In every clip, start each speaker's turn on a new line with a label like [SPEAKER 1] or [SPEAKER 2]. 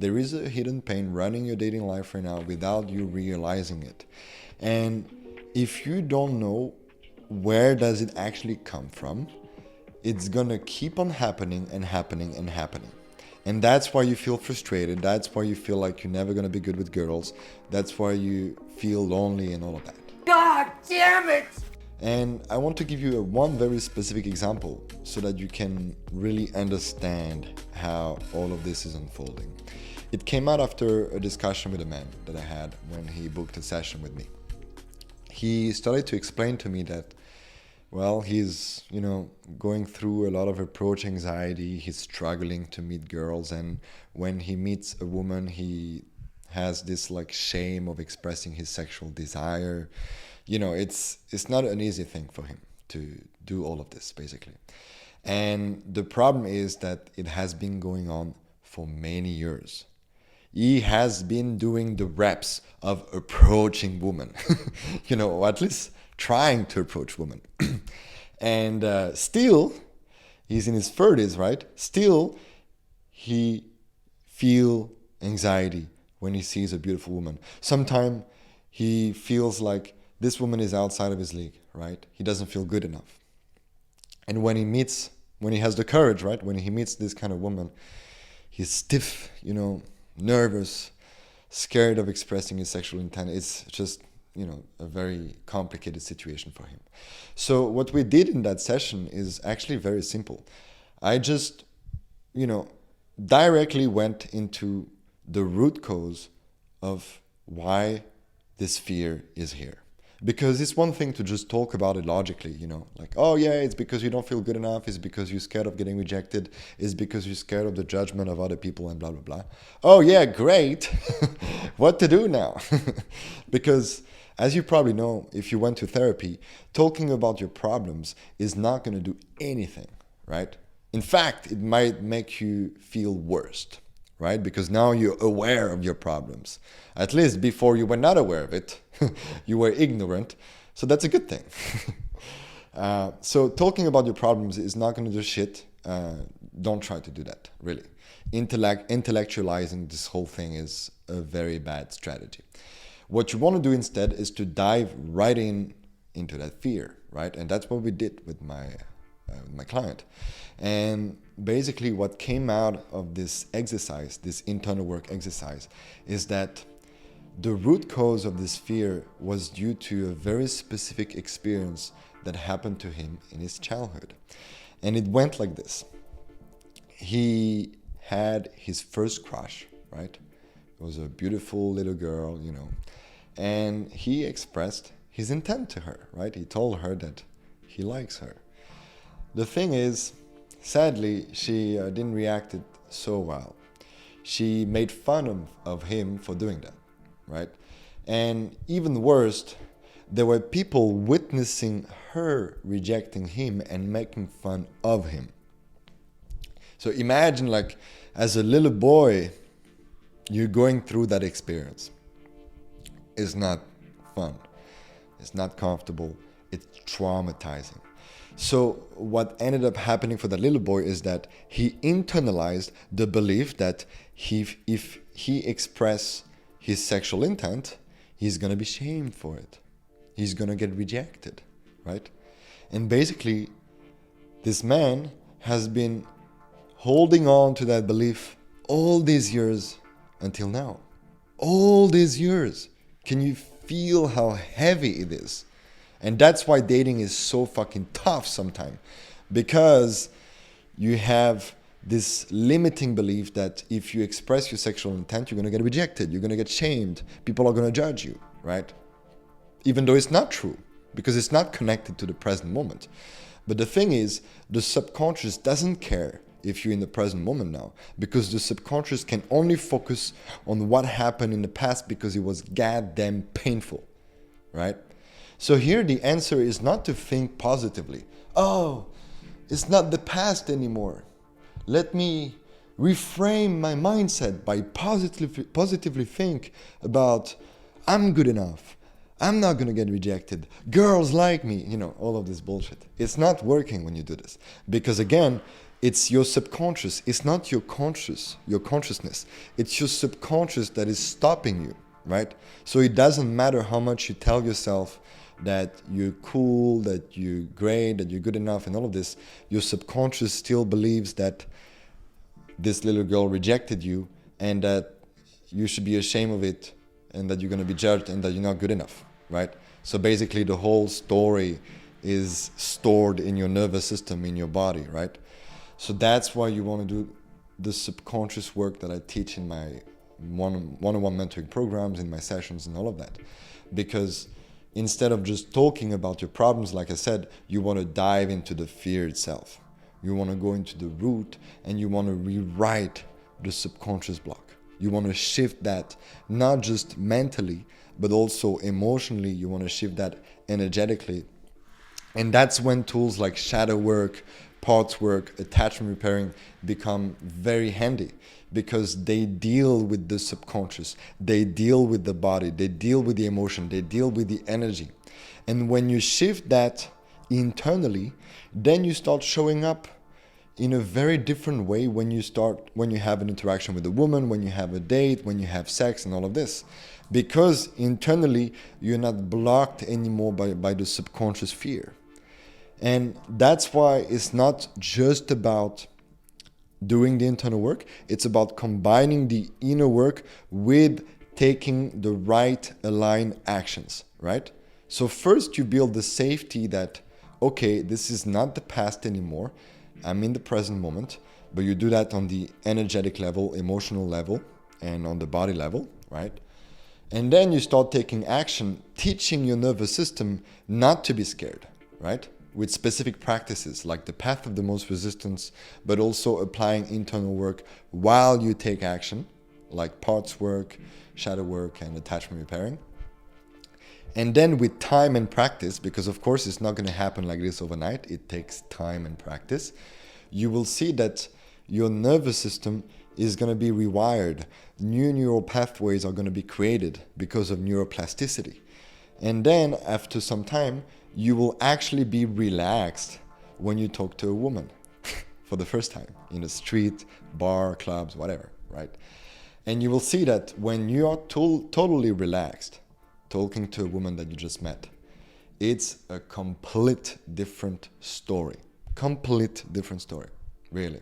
[SPEAKER 1] There is a hidden pain running your dating life right now without you realizing it. And if you don't know where does it actually come from, it's gonna keep on happening and happening and happening. And that's why you feel frustrated. That's why you feel like you're never gonna be good with girls. That's why you feel lonely and all of that.
[SPEAKER 2] God damn it!
[SPEAKER 1] And I want to give you one very specific example so that you can really understand how all of this is unfolding. It came out after a discussion with a man that I had when he booked a session with me. He started to explain to me that, well, he's, going through a lot of approach anxiety. He's struggling to meet girls. And when he meets a woman, he has this like shame of expressing his sexual desire. It's not an easy thing for him to do all of this, basically. And the problem is that it has been going on for many years. He has been doing the reps of approaching women, or at least trying to approach women. And still, he's in his 30s, right? Still, he feel anxiety when he sees a beautiful woman. Sometimes he feels like this woman is outside of his league, right? He doesn't feel good enough. And when he has the courage, right? When he meets this kind of woman, he's stiff, nervous, scared of expressing his sexual intent. It's just, a very complicated situation for him. So what we did in that session is actually very simple. I just, directly went into the root cause of why this fear is here. Because it's one thing to just talk about it logically, like, oh yeah, it's because you don't feel good enough, it's because you're scared of getting rejected, it's because you're scared of the judgment of other people and blah, blah, blah. Oh yeah, great. What to do now? Because as you probably know, if you went to therapy, talking about your problems is not going to do anything, right? In fact, it might make you feel worse, right? Because now you're aware of your problems. At least before you were not aware of it, you were ignorant. So that's a good thing. So talking about your problems is not going to do shit. Don't try to do that, really. Intellectualizing this whole thing is a very bad strategy. What you want to do instead is to dive right into that fear, right? And that's what we did with my client. And basically what came out of this exercise, this internal work exercise, is that the root cause of this fear was due to a very specific experience that happened to him in his childhood. And it went like this. He had his first crush, right? It was a beautiful little girl, and he expressed his intent to her, right? He told her that he likes her. The thing is, sadly, she didn't react it so well. She made fun of him for doing that, right? And even worse, there were people witnessing her rejecting him and making fun of him. So imagine, like, as a little boy, you're going through that experience. It's not fun. It's not comfortable. It's traumatizing. So what ended up happening for that little boy is that he internalized the belief that if he express his sexual intent, he's going to be shamed for it. He's going to get rejected, right? And basically, this man has been holding on to that belief all these years until now. All these years. Can you feel how heavy it is? And that's why dating is so fucking tough sometimes. Because you have this limiting belief that if you express your sexual intent, you're going to get rejected. You're going to get shamed. People are going to judge you, right? Even though it's not true. Because it's not connected to the present moment. But the thing is, the subconscious doesn't care if you're in the present moment now, because the subconscious can only focus on what happened in the past because it was goddamn painful, right? So here the answer is not to think positively. Oh, it's not the past anymore. Let me reframe my mindset by positively think about I'm good enough. I'm not going to get rejected. Girls like me, all of this bullshit. It's not working when you do this. Because again, It's your subconscious. It's not your consciousness. It's your subconscious that is stopping you, right? So it doesn't matter how much you tell yourself that you're cool, that you're great, that you're good enough, and all of this. Your subconscious still believes that this little girl rejected you and that you should be ashamed of it and that you're going to be judged and that you're not good enough, right? So basically the whole story is stored in your nervous system, in your body, right? So that's why you want to do the subconscious work that I teach in my one-on-one mentoring programs, in my sessions and all of that. Because instead of just talking about your problems, like I said, you want to dive into the fear itself. You want to go into the root and you want to rewrite the subconscious block. You want to shift that, not just mentally, but also emotionally. You want to shift that energetically. And that's when tools like shadow work, parts work, attachment repairing become very handy, because they deal with the subconscious, they deal with the body, they deal with the emotion, they deal with the energy. And when you shift that internally, then you start showing up in a very different way when you have an interaction with a woman, when you have a date, when you have sex and all of this. Because internally, you're not blocked anymore by the subconscious fear. And that's why it's not just about doing the internal work, it's about combining the inner work with taking the right aligned actions, right? So first you build the safety that, okay, this is not the past anymore, I'm in the present moment, but you do that on the energetic level, emotional level, and on the body level, right? And then you start taking action, teaching your nervous system not to be scared, right? With specific practices like the path of the most resistance, but also applying internal work while you take action, like parts work, shadow work, and attachment repairing. And then with time and practice, because of course it's not going to happen like this overnight, it takes time and practice, you will see that your nervous system is going to be rewired. New neural pathways are going to be created because of neuroplasticity. And then after some time, you will actually be relaxed when you talk to a woman for the first time in a street, bar, clubs, whatever, right? And you will see that when you are totally relaxed, talking to a woman that you just met, it's a complete different story. Complete different story, really.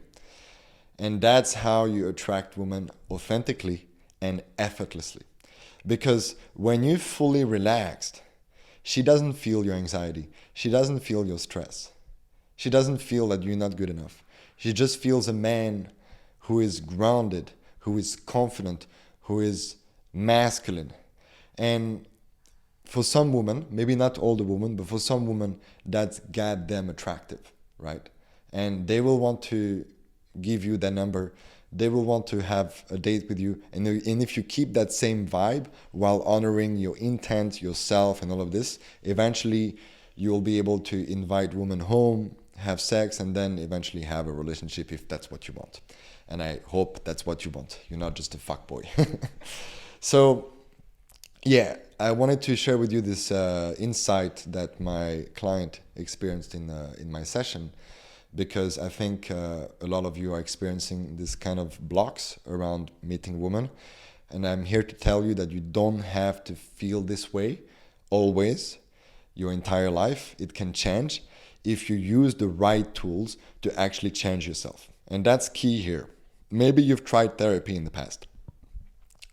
[SPEAKER 1] And that's how you attract women authentically and effortlessly. Because when you're fully relaxed, she doesn't feel your anxiety. She doesn't feel your stress. She doesn't feel that you're not good enough. She just feels a man who is grounded, who is confident, who is masculine. And for some women, maybe not all the women, but for some women, that's goddamn attractive, right? And they will want to give you their number. They will want to have a date with you. And if you keep that same vibe while honoring your intent, yourself, and all of this, eventually you'll be able to invite women home, have sex, and then eventually have a relationship if that's what you want. And I hope that's what you want. You're not just a fuckboy. So, yeah, I wanted to share with you this insight that my client experienced in my session, because I think a lot of you are experiencing this kind of blocks around meeting women. And I'm here to tell you that you don't have to feel this way always, your entire life. It can change if you use the right tools to actually change yourself. And that's key here. Maybe you've tried therapy in the past,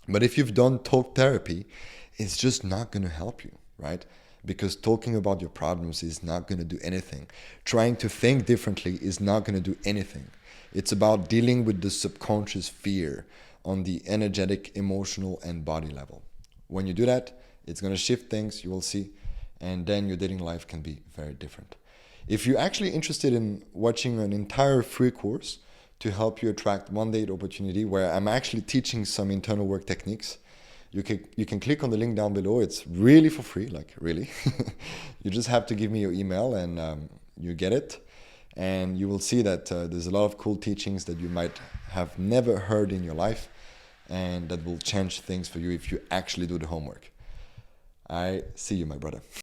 [SPEAKER 1] but if you've done talk therapy, it's just not going to help you, right? Because talking about your problems is not going to do anything. Trying to think differently is not going to do anything. It's about dealing with the subconscious fear on the energetic, emotional, and body level. When you do that, it's going to shift things, you will see, and then your dating life can be very different. If you're actually interested in watching an entire free course to help you attract one date opportunity, where I'm actually teaching some internal work techniques, you can click on the link down below. It's really for free, like really. You just have to give me your email and you get it. And you will see that there's a lot of cool teachings that you might have never heard in your life, and that will change things for you if you actually do the homework. I see you, my brother.